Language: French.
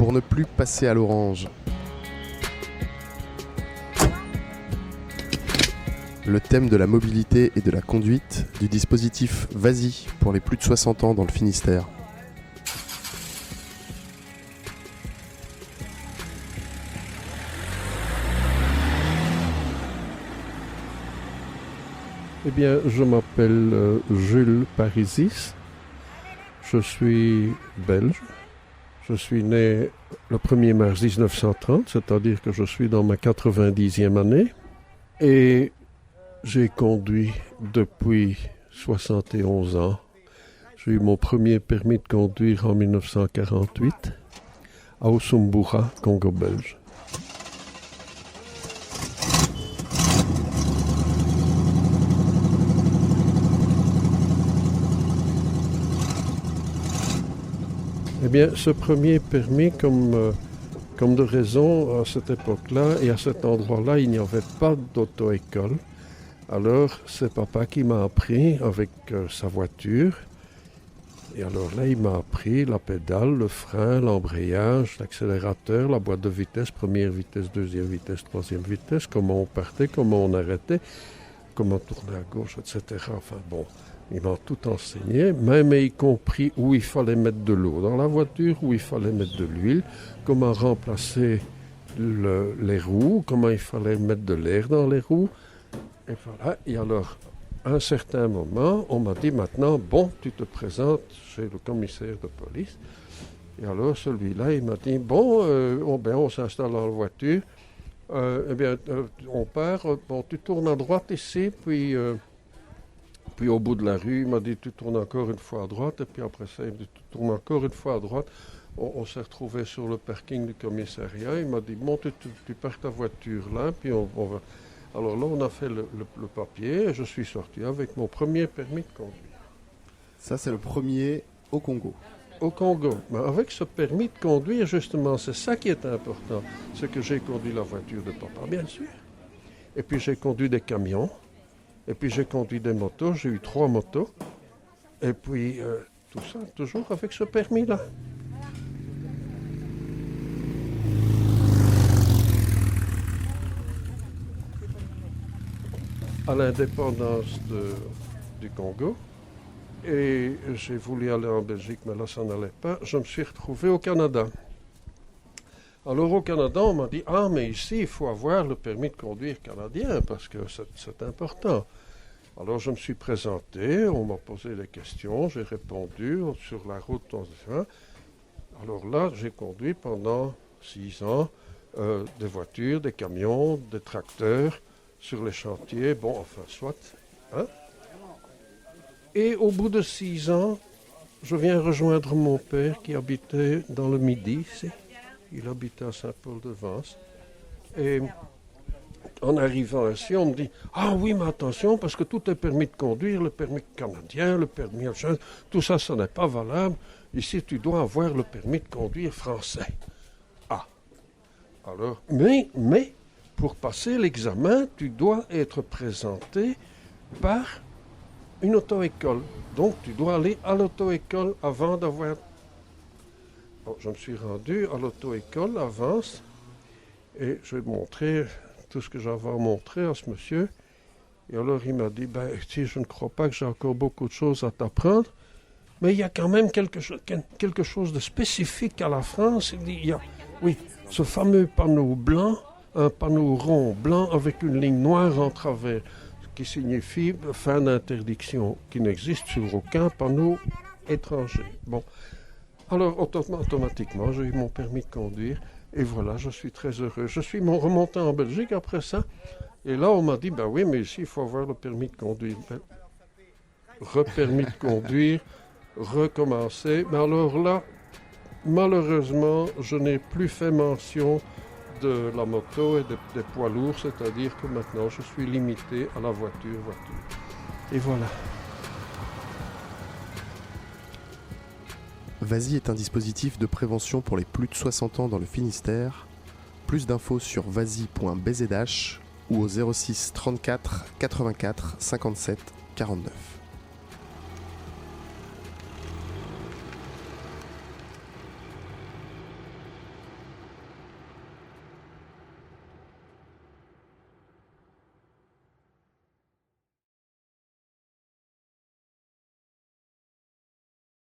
pour ne plus passer à l'orange. Le thème de la mobilité et de la conduite du dispositif Vas-y pour les plus de 60 ans dans le Finistère. Eh bien, je m'appelle Jules Parisis. Je suis belge. Je suis né le 1er mars 1930, c'est-à-dire que je suis dans ma 90e année. Et j'ai conduit depuis 71 ans. J'ai eu mon premier permis de conduire en 1948 à Osumbura, Congo belge. Eh bien, ce premier permis, comme de raison, à cette époque-là et à cet endroit-là, il n'y avait pas d'auto-école. Alors, c'est papa qui m'a appris avec sa voiture. Et alors là, il m'a appris la pédale, le frein, l'embrayage, l'accélérateur, la boîte de vitesse, première vitesse, deuxième vitesse, troisième vitesse, comment on partait, comment on arrêtait, comment tourner à gauche, etc. Enfin bon, il m'a tout enseigné, même y compris où il fallait mettre de l'eau dans la voiture, où il fallait mettre de l'huile, comment remplacer les roues, comment il fallait mettre de l'air dans les roues. Et voilà, et alors, à un certain moment, on m'a dit maintenant, bon, tu te présentes chez le commissaire de police. Et alors, celui-là, il m'a dit, bon, on s'installe dans la voiture, on part, bon, tu tournes à droite ici, puis au bout de la rue, il m'a dit, tu tournes encore une fois à droite, et puis après ça, il m'a dit, tu tournes encore une fois à droite. On s'est retrouvé sur le parking du commissariat, il m'a dit, bon, tu pars ta voiture là, puis on va... Alors là, on a fait le papier et je suis sorti avec mon premier permis de conduire. Ça, c'est le premier au Congo. Au Congo. Mais avec ce permis de conduire, justement, c'est ça qui est important. C'est que j'ai conduit la voiture de papa, bien sûr. Et puis j'ai conduit des camions. Et puis j'ai conduit des motos. J'ai eu 3 motos. Et puis tout ça, toujours avec ce permis-là. À l'indépendance du Congo. Et j'ai voulu aller en Belgique, mais là, ça n'allait pas. Je me suis retrouvé au Canada. Alors, au Canada, on m'a dit, ah, mais ici, il faut avoir le permis de conduire canadien, parce que c'est important. Alors, je me suis présenté, on m'a posé des questions, j'ai répondu sur la route. Alors là, j'ai conduit pendant 6 ans des voitures, des camions, des tracteurs, sur les chantiers, bon, enfin, soit. Hein? Et au bout de 6 ans, je viens rejoindre mon père qui habitait dans le Midi, ici. Il habitait à Saint-Paul-de-Vence. Et en arrivant ici, on me dit, ah oui, mais attention, parce que tout est permis de conduire, le permis canadien, le permis tout ça, ça n'est pas valable. Ici, tu dois avoir le permis de conduire français. Ah, alors, mais, pour passer l'examen, tu dois être présenté par une auto-école. Donc, tu dois aller à l'auto-école avant d'avoir... Bon, je me suis rendu à l'auto-école à Vence et je vais montrer tout ce que j'avais à montrer à ce monsieur. Et alors, il m'a dit, si je ne crois pas que j'ai encore beaucoup de choses à t'apprendre, mais il y a quand même quelque chose de spécifique à la France. Il y a, oui, ce fameux panneau blanc, un panneau rond blanc avec une ligne noire en travers, qui signifie fin d'interdiction, qui n'existe sur aucun panneau étranger. Bon, alors automatiquement, j'ai eu mon permis de conduire, et voilà, je suis très heureux. Je suis remonté en Belgique après ça, et là on m'a dit, oui, mais ici il faut avoir le permis de conduire. Repermis de conduire, recommencer, mais alors là, malheureusement, je n'ai plus fait mention de la moto et des poids lourds, c'est-à-dire que maintenant je suis limité à la voiture. Et voilà. Vas-y est un dispositif de prévention pour les plus de 60 ans dans le Finistère. Plus d'infos sur vas-y.bzh ou au 06 34 84 57 49.